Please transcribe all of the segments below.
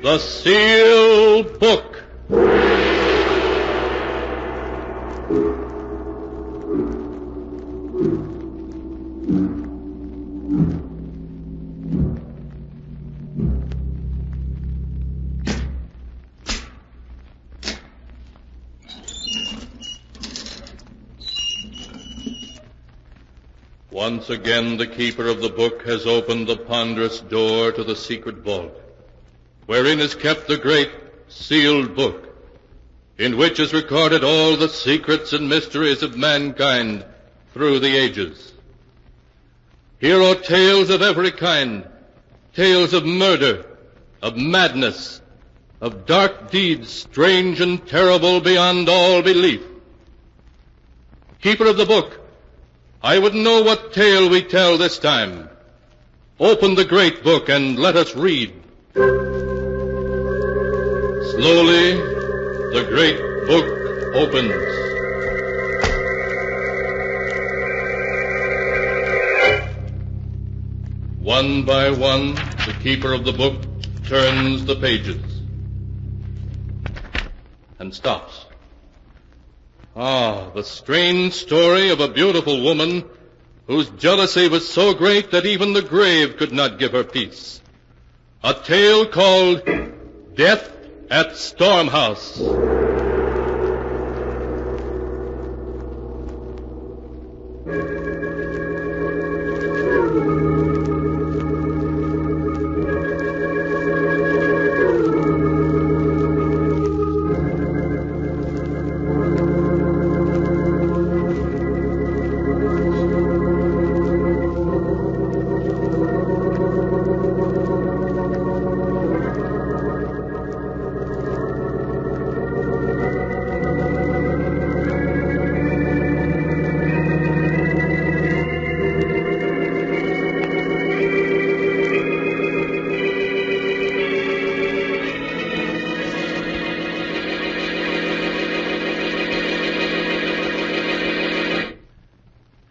The Sealed Book. Once again, the keeper of the book has opened the ponderous door to the secret vault, wherein is kept the great sealed book, in which is recorded all the secrets and mysteries of mankind through the ages. Here are tales of every kind, tales of murder, of madness, of dark deeds strange and terrible beyond all belief. Keeper of the book, I would know what tale we tell this time. Open the great book and let us read. Slowly, the great book opens. One by one, the keeper of the book turns the pages and stops. The strange story of a beautiful woman whose jealousy was so great that even the grave could not give her peace. A tale called Death at Stormhouse.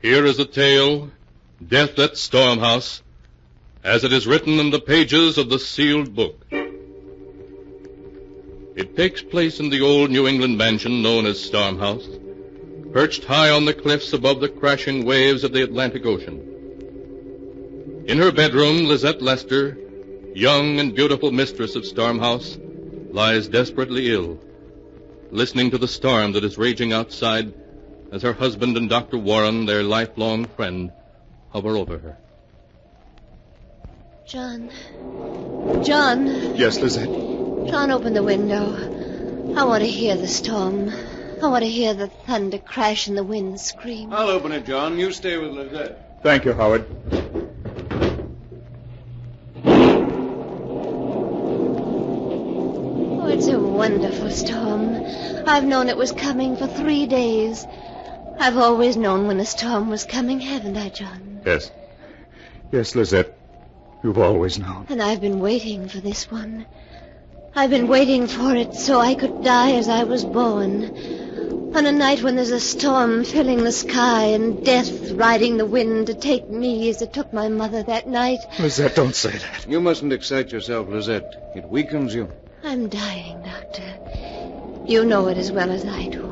Here is the tale, Death at Stormhouse, as it is written in the pages of the sealed book. It takes place in the old New England mansion known as Stormhouse, perched high on the cliffs above the crashing waves of the Atlantic Ocean. In her bedroom, Lizette Lester, young and beautiful mistress of Stormhouse, lies desperately ill, listening to the storm that is raging outside as her husband and Dr. Warren, their lifelong friend, hover over her. John. Yes, Lizette? John, open the window. I want to hear the storm. I want to hear the thunder crash and the wind scream. I'll open it, John. You stay with Lizette. Thank you, Howard. Oh, it's a wonderful storm. I've known it was coming for 3 days. I've always known when a storm was coming, haven't I, John? Yes. Yes, Lizette. You've always known. And I've been waiting for this one. I've been waiting for it so I could die as I was born. On a night when there's a storm filling the sky and death riding the wind to take me as it took my mother that night. Lizette, don't say that. You mustn't excite yourself, Lizette. It weakens you. I'm dying, Doctor. You know it as well as I do.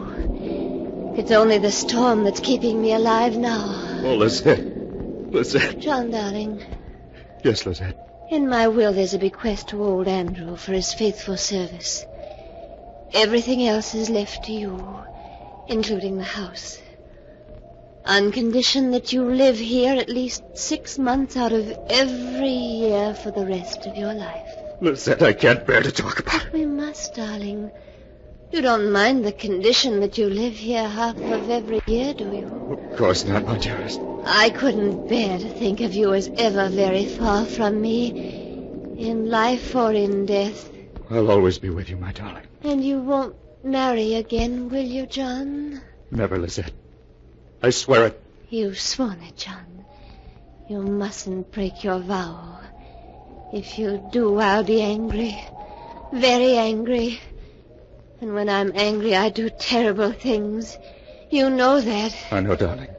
It's only the storm that's keeping me alive now. Oh, Lizette. Lizette. John, darling. Yes, Lizette. In my will, there's a bequest to old Andrew for his faithful service. Everything else is left to you, including the house. On condition that you live here at least 6 months out of every year for the rest of your life. Lizette, I can't bear to talk about it. We must, darling. You don't mind the condition that you live here half of every year, do you? Of course not, my dearest. I couldn't bear to think of you as ever very far from me, in life or in death. I'll always be with you, my darling. And you won't marry again, will you, John? Never, Lizette. I swear it. You've sworn it, John. You mustn't break your vow. If you do, I'll be angry. Very angry. And when I'm angry, I do terrible things. You know that. I know, darling.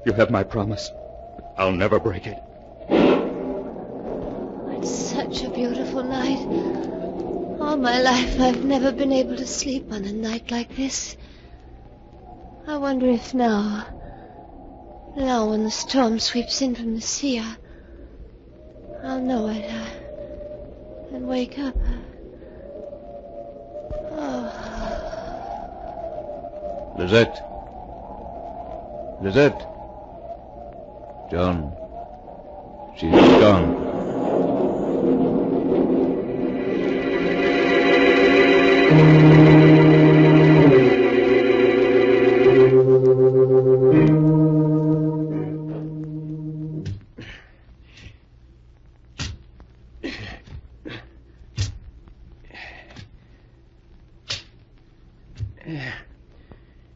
You have my promise. I'll never break it. It's such a beautiful night. All my life I've never been able to sleep on a night like this. I wonder if now when the storm sweeps in from the sea, I'll know it and wake up. Lizette. Lizette. John. She's gone.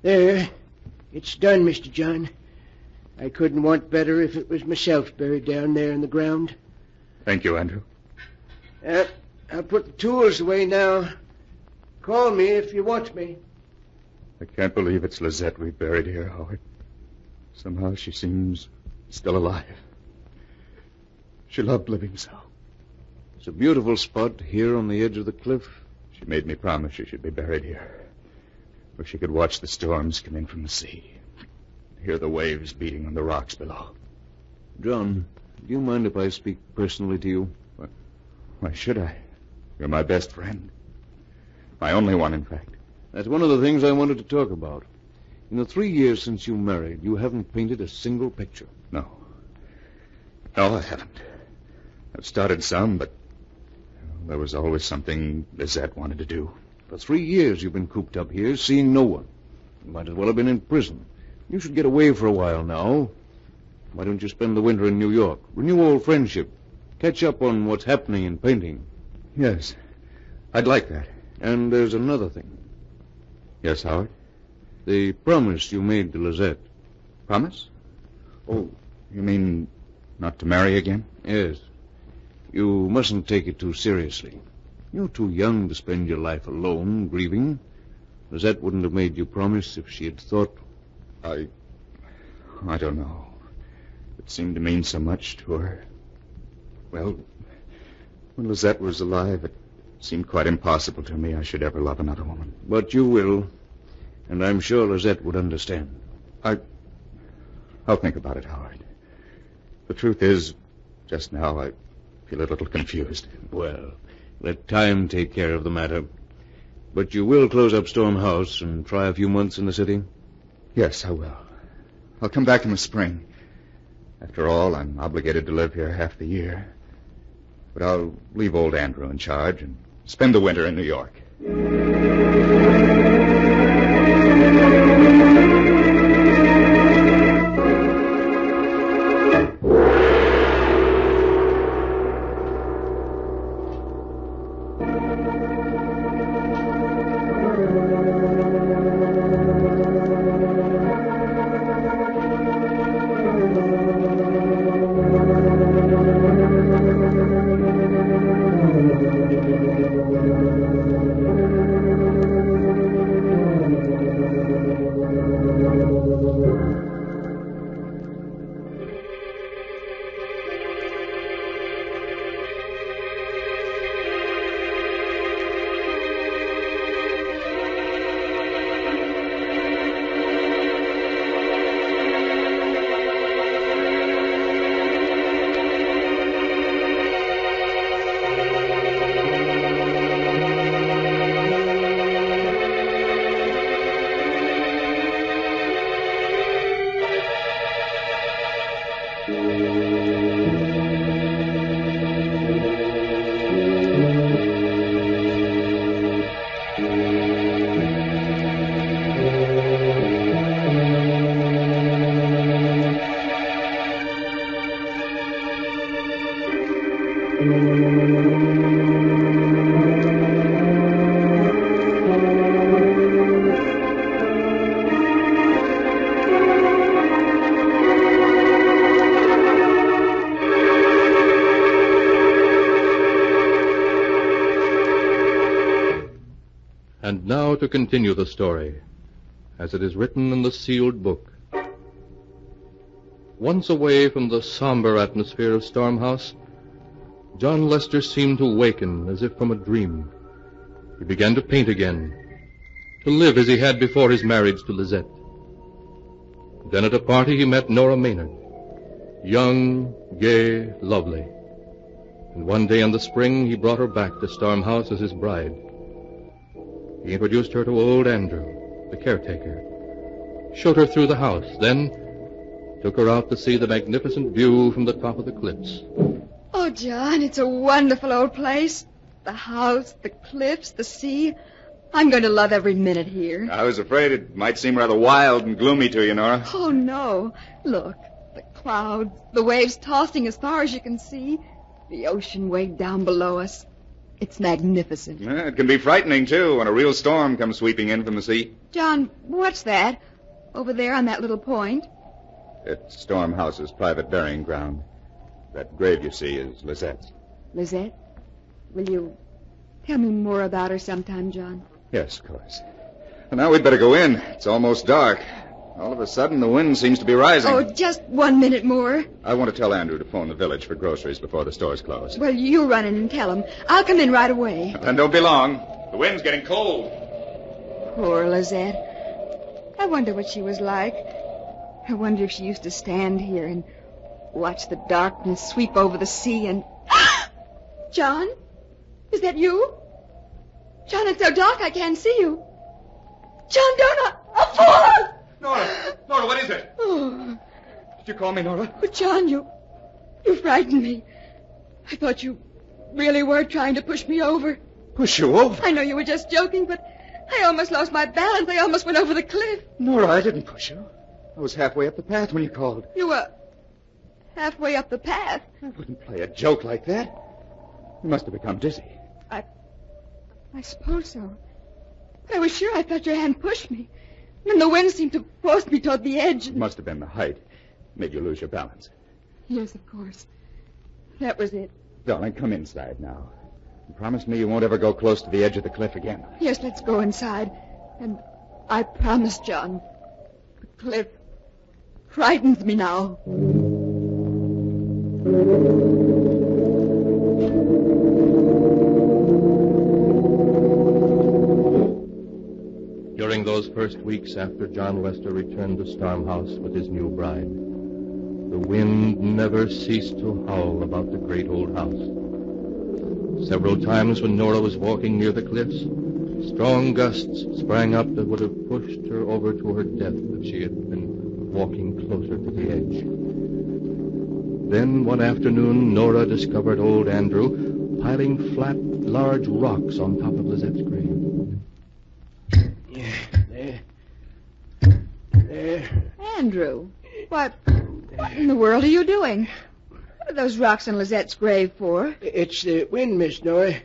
There. It's done, Mr. John. I couldn't want better if it was myself buried down there in the ground. Thank you, Andrew. I'll put the tools away now. Call me if you want me. I can't believe it's Lizette we buried here, Howard. Somehow she seems still alive. She loved living so. It's a beautiful spot here on the edge of the cliff. She made me promise she should be buried here, where she could watch the storms come in from the sea, hear the waves beating on the rocks below. John, do you mind if I speak personally to you? Why should I? You're my best friend. My only one, in fact. That's one of the things I wanted to talk about. In the 3 years since you married, you haven't painted a single picture. No. No, I haven't. I've started some, but there was always something Lizette wanted to do. For 3 years you've been cooped up here, seeing no one. You might as well have been in prison. You should get away for a while now. Why don't you spend the winter in New York? Renew old friendship. Catch up on what's happening in painting. Yes, I'd like that. And there's another thing. Yes, Howard? The promise you made to Lizette. Promise? Oh, you mean not to marry again? Yes. You mustn't take it too seriously. You're too young to spend your life alone, grieving. Lizette wouldn't have made you promise if she had thought... I don't know. It seemed to mean so much to her. Well, when Lizette was alive, it seemed quite impossible to me I should ever love another woman. But you will. And I'm sure Lizette would understand. I'll think about it, Howard. The truth is, just now I feel a little confused. Well, let time take care of the matter. But you will close up Storm House and try a few months in the city? Yes, I will. I'll come back in the spring. After all, I'm obligated to live here half the year. But I'll leave old Andrew in charge and spend the winter in New York. And now to continue the story, as it is written in the sealed book. Once away from the somber atmosphere of Storm House, John Lester seemed to waken as if from a dream. He began to paint again, to live as he had before his marriage to Lizette. Then at a party he met Nora Maynard, young, gay, lovely. And one day in the spring he brought her back to Storm House as his bride. He introduced her to old Andrew, the caretaker, showed her through the house, then took her out to see the magnificent view from the top of the cliffs. Oh, John, it's a wonderful old place. The house, the cliffs, the sea. I'm going to love every minute here. I was afraid it might seem rather wild and gloomy to you, Nora. Oh, no. Look, the clouds, the waves tossing as far as you can see, the ocean way down below us. It's magnificent. It can be frightening, too, when a real storm comes sweeping in from the sea. John, what's that? Over there on that little point? It's Storm House's private burying ground. That grave you see is Lizette's. Lizette? Will you tell me more about her sometime, John? Yes, of course. Well, now we'd better go in. It's almost dark. All of a sudden, the wind seems to be rising. Oh, just 1 minute more. I want to tell Andrew to phone the village for groceries before the stores close. Well, you run in and tell him. I'll come in right away. Then don't be long. The wind's getting cold. Poor Lizette. I wonder what she was like. I wonder if she used to stand here and watch the darkness sweep over the sea and... John? Is that you? John, it's so dark I can't see you. John, don't... I'll fall! Nora, what is it? Oh. Did you call me, Nora? But John, you frightened me. I thought you really were trying to push me over. Push you over? I know you were just joking, but I almost lost my balance. I almost went over the cliff. Nora, I didn't push you. I was halfway up the path when you called. You were halfway up the path. I wouldn't play a joke like that. You must have become dizzy. I suppose so. But I was sure I felt your hand push me. And the wind seemed to force me toward the edge. It must have been the height. Made you lose your balance. Yes, of course. That was it. Darling, come inside now. And promise me you won't ever go close to the edge of the cliff again. Yes, let's go inside. And I promise, John. The cliff frightens me now. During those first weeks after John Lester returned to Storm House with his new bride, the wind never ceased to howl about the great old house. Several times when Nora was walking near the cliffs, strong gusts sprang up that would have pushed her over to her death if she had been walking closer to the edge. Then one afternoon, Nora discovered old Andrew piling flat, large rocks on top of Lizette's grave. There. Andrew, what in the world are you doing? What are those rocks on Lizette's grave for? It's the wind, Miss Nora.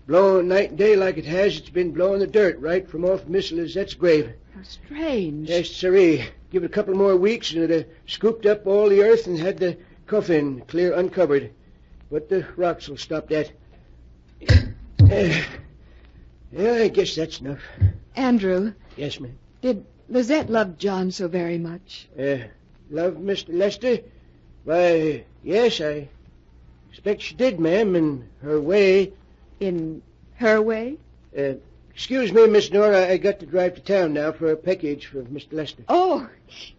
Blowing night and day like it has, it's been blowing the dirt right from off Miss Lizette's grave. How strange. Yes, sirree. Give it a couple more weeks and it'd have scooped up all the earth and had the coffin clear uncovered. But the rocks will stop that. Yeah, I guess that's enough. Andrew. Yes, ma'am. Did Lizette love John so very much? Love Mr. Lester? Why, yes, I expect she did, ma'am, in her way. In her way? Excuse me, Miss Nora, I got to drive to town now for a package for Mr. Lester. Oh,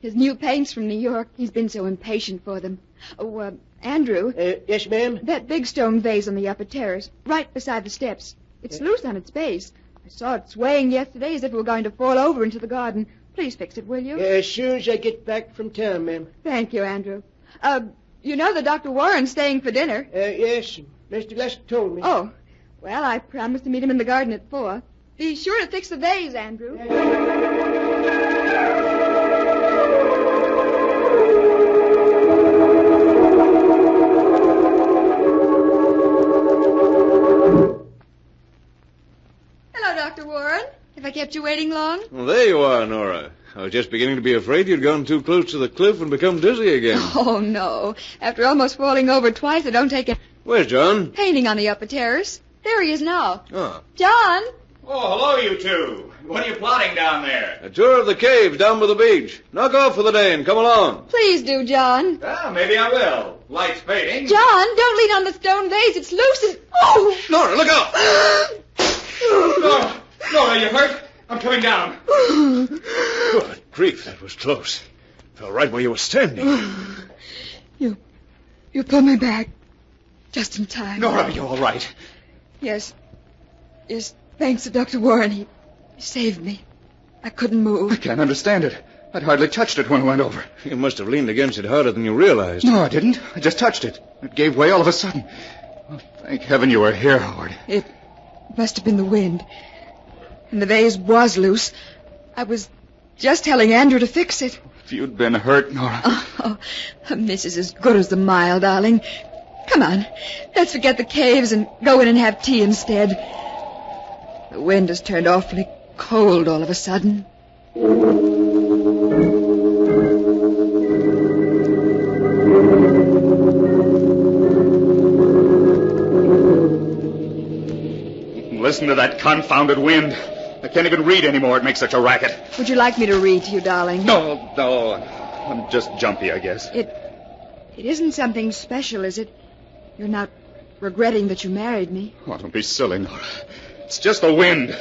his new paints from New York. He's been so impatient for them. Oh, Andrew. Yes, ma'am? That big stone vase on the upper terrace, right beside the steps. It's loose on its base. I saw it swaying yesterday as if it were going to fall over into the garden. Please fix it, will you? As soon as I get back from town, ma'am. Thank you, Andrew. You know that Dr. Warren's staying for dinner. Yes, Mr. Lester told me. Oh, well, I promised to meet him in the garden at 4. Be sure to fix the vase, Andrew. Hello, Dr. Warren. Have I kept you waiting long? Well, there you are, Nora. I was just beginning to be afraid you'd gone too close to the cliff and become dizzy again. Oh, no. After almost falling over twice, I don't take it. Where's John? Painting on the upper terrace. There he is now. Oh. John! Oh, hello, you two. What are you plotting down there? A tour of the caves down by the beach. Knock off for the day and come along. Please do, John. Maybe I will. Lights fading. John, don't lean on the stone vase. It's loose and... Oh! Nora, look out! Nora! Nora, you hurt? I'm coming down. Good grief, that was close. Fell right where you were standing. You pulled me back. Just in time. Nora, are you all right? Yes. Yes, thanks to Dr. Warren. He saved me. I couldn't move. I can't understand it. I'd hardly touched it when I went over. You must have leaned against it harder than you realized. No, I didn't. I just touched it. It gave way all of a sudden. Oh, thank heaven you were here, Howard. It must have been the wind. And the vase was loose. I was just telling Andrew to fix it. If you'd been hurt, Nora. Oh, a miss is as good as the mile, darling. Come on. Let's forget the caves and go in and have tea instead. The wind has turned awfully cold all of a sudden. Listen to that confounded wind. I can't even read anymore. It makes such a racket. Would you like me to read to you, darling? No. I'm just jumpy, I guess. It isn't something special, is it? You're not regretting that you married me? Oh, don't be silly, Nora. It's just the wind.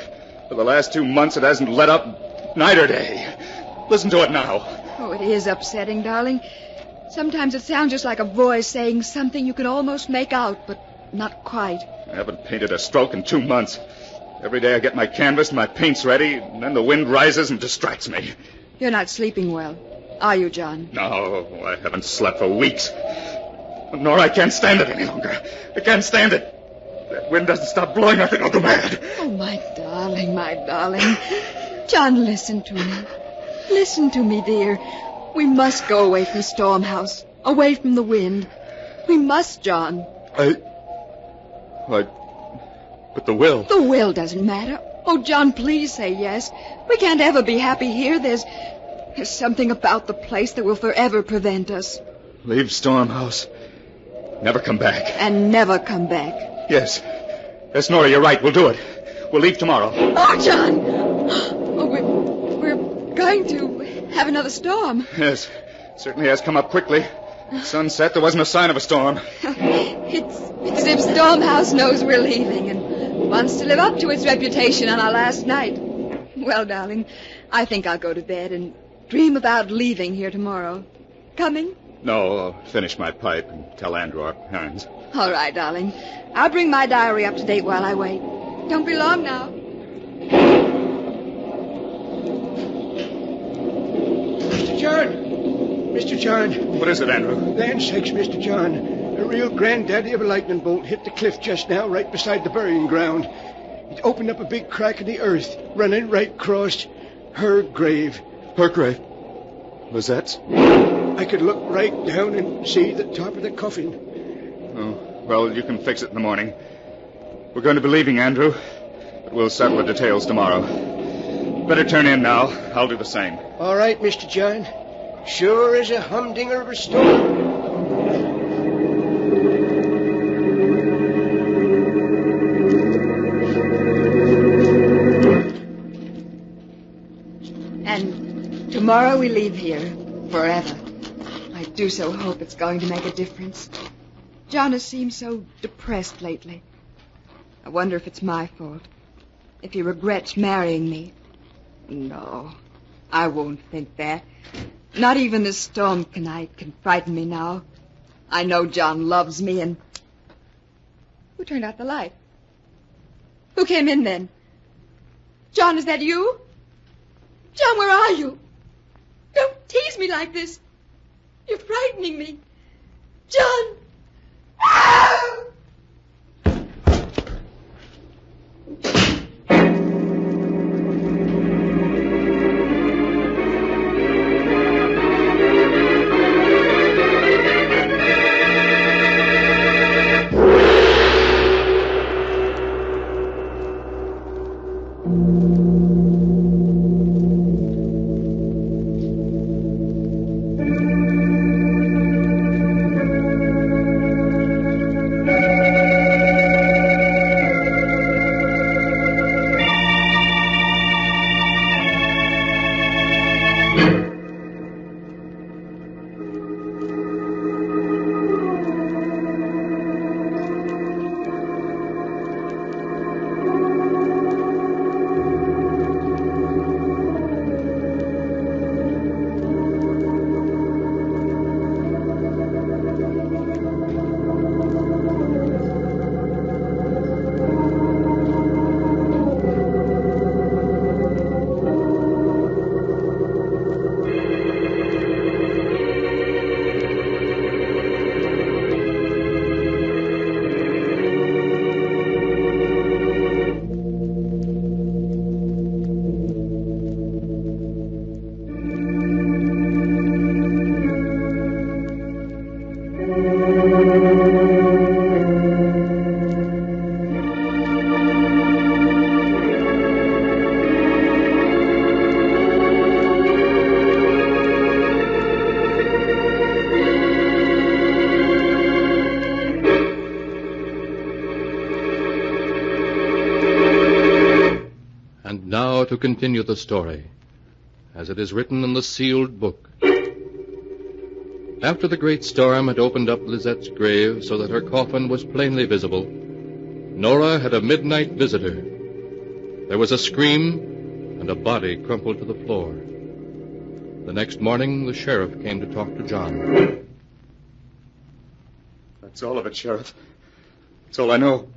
For the last 2 months, it hasn't let up night or day. Listen to it now. Oh, it is upsetting, darling. Sometimes it sounds just like a voice saying something you can almost make out, but not quite. I haven't painted a stroke in 2 months. Every day I get my canvas and my paints ready, and then the wind rises and distracts me. You're not sleeping well, are you, John? No, I haven't slept for weeks. Nora, I can't stand it any longer. I can't stand it. That wind doesn't stop blowing, I think I'll go mad. Oh, my darling, my darling. John, listen to me. Listen to me, dear. We must go away from Storm House, away from the wind. We must, John. But the will. The will doesn't matter. Oh, John, please say yes. We can't ever be happy here. There's something about the place that will forever prevent us. Leave Storm House. Never come back. And never come back. Yes. Yes, Nora, you're right. We'll do it. We'll leave tomorrow. Oh, John! Oh, we're going to have another storm. Yes. Certainly has come up quickly. At sunset, there wasn't a sign of a storm. It's as if Storm House knows we're leaving and wants to live up to its reputation on our last night. Well, darling, I think I'll go to bed and dream about leaving here tomorrow. Coming? No, I'll finish my pipe and tell Andrew our plans. All right, darling. I'll bring my diary up to date while I wait. Don't be long now. Mr. John! Mr. John! What is it, Andrew? Land sakes, Mr. John. A real granddaddy of a lightning bolt hit the cliff just now, right beside the burying ground. It opened up a big crack in the earth, running right across her grave. Her grave? Lizette's? I could look right down and see the top of the coffin. Oh, well, you can fix it in the morning. We're going to be leaving, Andrew, but we'll settle the details tomorrow. Better turn in now. I'll do the same. All right, Mr. John. Sure as a humdinger of a storm. And tomorrow we leave here forever. I do so hope it's going to make a difference. John has seemed so depressed lately. I wonder if it's my fault. If he regrets marrying me. No, I won't think that. Not even this storm tonight can frighten me now. I know John loves me and... Who turned out the light? Who came in then? John, is that you? John, where are you? Don't tease me like this. You're frightening me. John! Ah! to continue the story, as it is written in the sealed book. After the great storm had opened up Lizette's grave so that her coffin was plainly visible, Nora had a midnight visitor. There was a scream, and a body crumpled to the floor. The next morning, the sheriff came to talk to John. That's all of it, Sheriff. That's all I know.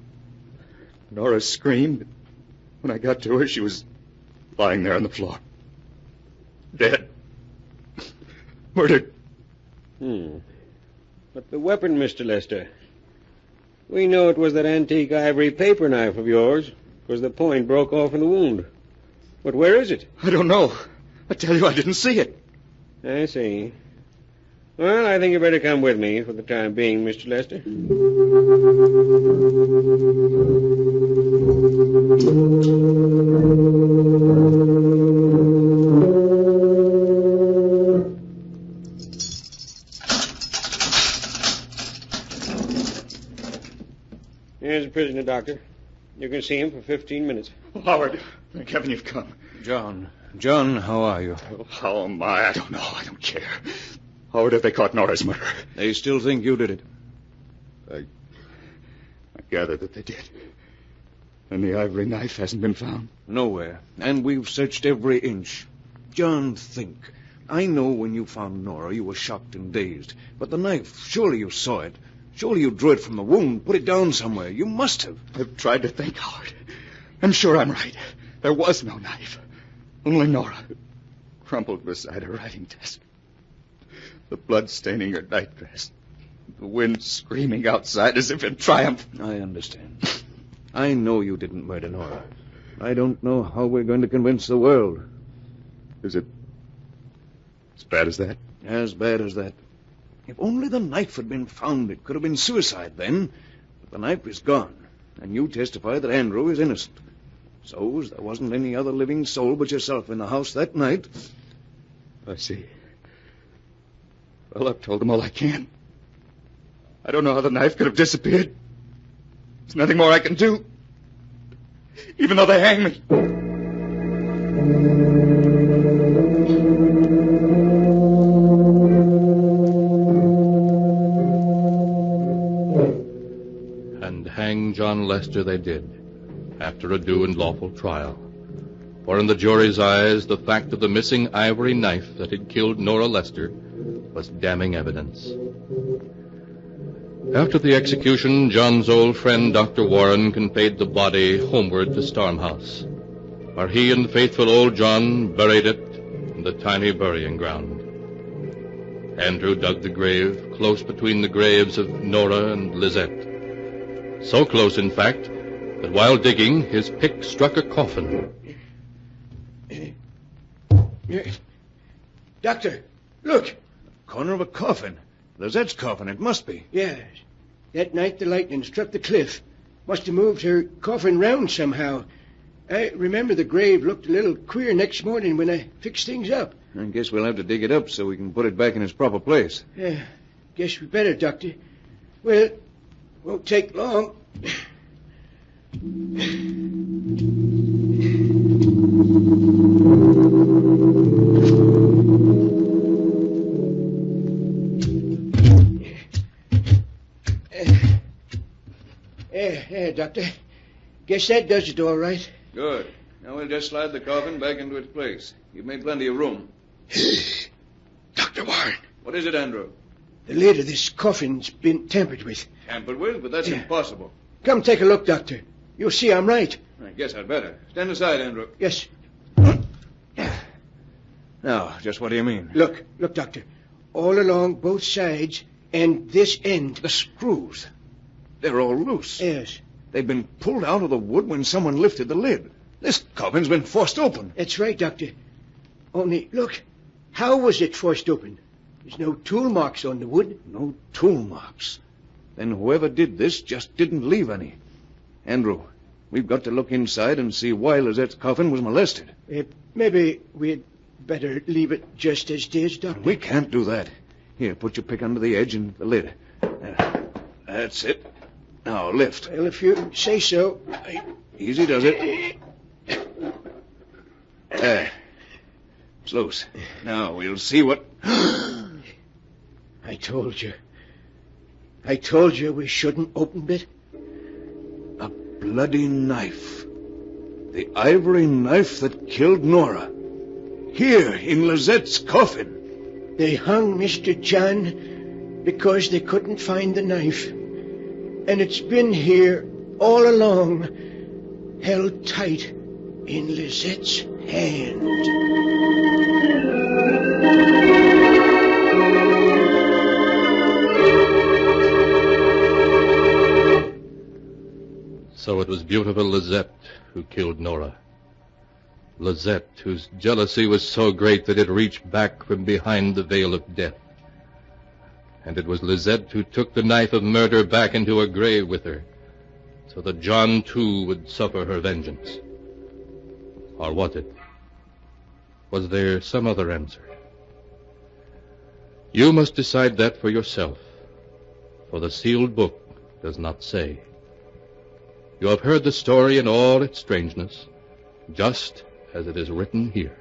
Nora screamed. When I got to her, she was lying there on the floor. Dead. Murdered. But the weapon, Mr. Lester. We know it was that antique ivory paper knife of yours, because the point broke off in the wound. But where is it? I don't know. I tell you, I didn't see it. I see. Well, I think you better come with me for the time being, Mr. Lester. Here's the prisoner, Doctor. You can see him for 15 minutes. Oh, Howard, thank heaven you've come. John, how are you? Oh, how am I? I don't know. I don't care. Howard, have they caught Nora's murderer? They still think you did it. I gather that they did. And the ivory knife hasn't been found? Nowhere. And we've searched every inch. John, think. I know when you found Nora, you were shocked and dazed. But the knife, surely you saw it. Surely you drew it from the wound, put it down somewhere. You must have. I've tried to think, Howard. I'm sure I'm right. There was no knife. Only Nora, crumpled beside her writing desk. The blood staining her nightdress. The wind screaming outside as if in triumph. I understand. I know you didn't murder Nora. I don't know how we're going to convince the world. Is it as bad as that? As bad as that. If only the knife had been found, it could have been suicide then. But the knife is gone, and you testify that Andrew is innocent. So, as there wasn't any other living soul but yourself in the house that night... I see. Well, I've told them all I can. I don't know how the knife could have disappeared. There's nothing more I can do. Even though they hang me. And hang John Lester they did, after a due and lawful trial. For in the jury's eyes, the fact of the missing ivory knife that had killed Nora Lester was damning evidence. After the execution, John's old friend, Dr. Warren, conveyed the body homeward to Stormhouse, where he and faithful old John buried it in the tiny burying ground. Andrew dug the grave close between the graves of Nora and Lizette. So close, in fact, that while digging, his pick struck a coffin. Doctor, look. Corner of a coffin. Lizette's coffin, it must be. Yes. That night the lightning struck the cliff. Must have moved her coffin round somehow. I remember the grave looked a little queer next morning when I fixed things up. I guess we'll have to dig it up so we can put it back in its proper place. Yeah, guess we better, Doctor. Well, won't take long. Doctor. Guess that does it all right. Good. Now we'll just slide the coffin back into its place. You've made plenty of room. Dr. Warren. What is it, Andrew? The lid of this coffin's been tampered with. Tampered with? But that's impossible. Come take a look, Doctor. You'll see I'm right. I guess I'd better. Stand aside, Andrew. Yes. Now, just what do you mean? Look, Doctor. All along both sides and this end. The screws. They're all loose. Yes. They've been pulled out of the wood when someone lifted the lid. This coffin's been forced open. That's right, Doctor. Only, look, how was it forced open? There's no tool marks on the wood. No tool marks. Then whoever did this just didn't leave any. Andrew, we've got to look inside and see why Lizette's coffin was molested. Maybe we'd better leave it just as it is, Doctor. We can't do that. Here, put your pick under the edge and the lid. That's it. Now, lift. Well, if you say so. Easy does it. It's loose. Now we'll see what... I told you. I told you we shouldn't open it. A bloody knife. The ivory knife that killed Nora. Here, in Lizette's coffin. They hung Mr. John because they couldn't find the knife. And it's been here all along, held tight in Lizette's hand. So it was beautiful Lizette who killed Nora. Lizette, whose jealousy was so great that it reached back from behind the veil of death. And it was Lizette who took the knife of murder back into her grave with her, so that John, too, would suffer her vengeance. Or was it? Was there some other answer? You must decide that for yourself, for the sealed book does not say. You have heard the story in all its strangeness, just as it is written here.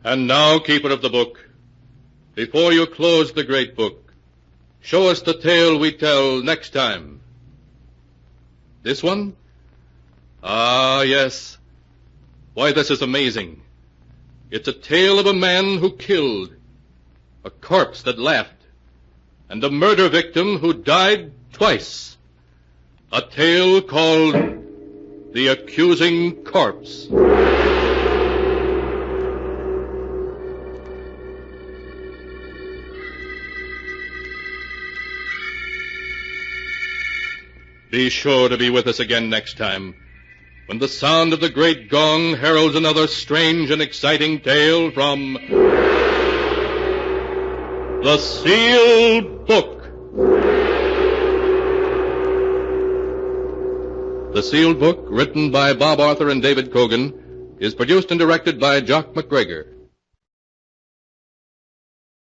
And now, keeper of the book, before you close the great book, show us the tale we tell next time. This one? Ah, yes. Why, this is amazing. It's a tale of a man who killed, a corpse that laughed, and a murder victim who died twice. A tale called The Accusing Corpse. Be sure to be with us again next time, when the sound of the great gong heralds another strange and exciting tale from The Sealed Book. The Sealed Book, written by Bob Arthur and David Cogan, is produced and directed by Jock MacGregor.